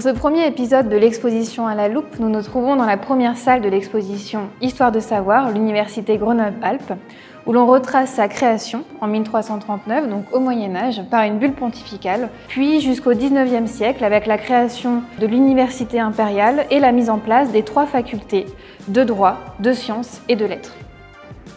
Pour ce premier épisode de l'exposition à la loupe, nous nous trouvons dans la première salle de l'exposition Histoire de savoir, l'Université Grenoble-Alpes, où l'on retrace sa création en 1339, donc au Moyen-Âge, par une bulle pontificale, puis jusqu'au XIXe siècle avec la création de l'Université impériale et la mise en place des 3 facultés de droit, de sciences et de lettres.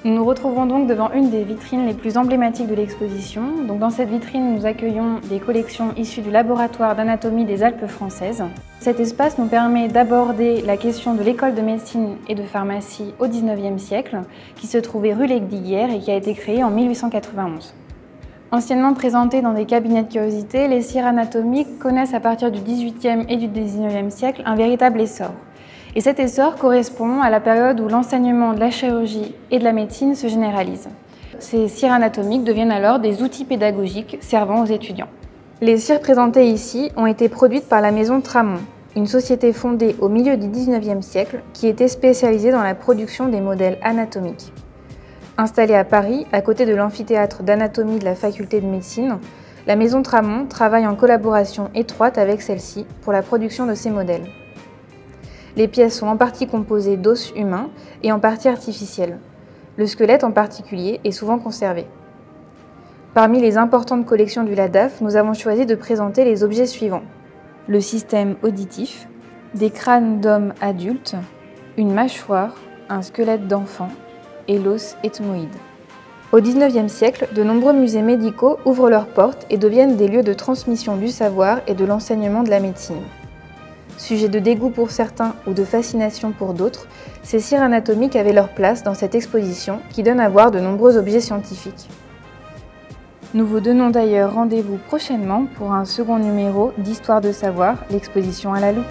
Nous nous retrouvons donc devant une des vitrines les plus emblématiques de l'exposition. Donc dans cette vitrine, nous accueillons des collections issues du laboratoire d'anatomie des Alpes françaises. Cet espace nous permet d'aborder la question de l'école de médecine et de pharmacie au XIXe siècle, qui se trouvait rue Lesdiguières et qui a été créée en 1891. Anciennement présentées dans des cabinets de curiosité, les cires anatomiques connaissent à partir du XVIIIe et du XIXe siècle un véritable essor. Et cet essor correspond à la période où l'enseignement de la chirurgie et de la médecine se généralise. Ces cires anatomiques deviennent alors des outils pédagogiques servant aux étudiants. Les cires présentées ici ont été produites par la maison Tramont, une société fondée au milieu du XIXe siècle qui était spécialisée dans la production des modèles anatomiques. Installée à Paris, à côté de l'amphithéâtre d'anatomie de la faculté de médecine, la maison Tramont travaille en collaboration étroite avec celle-ci pour la production de ces modèles. Les pièces sont en partie composées d'os humains et en partie artificiels. Le squelette en particulier est souvent conservé. Parmi les importantes collections du LADAF, nous avons choisi de présenter les objets suivants. Le système auditif, des crânes d'hommes adultes, une mâchoire, un squelette d'enfant et l'os ethmoïde. Au XIXe siècle, de nombreux musées médicaux ouvrent leurs portes et deviennent des lieux de transmission du savoir et de l'enseignement de la médecine. Sujet de dégoût pour certains ou de fascination pour d'autres, ces cires anatomiques avaient leur place dans cette exposition qui donne à voir de nombreux objets scientifiques. Nous vous donnons d'ailleurs rendez-vous prochainement pour un second numéro d'Histoire de savoir, l'exposition à la loupe.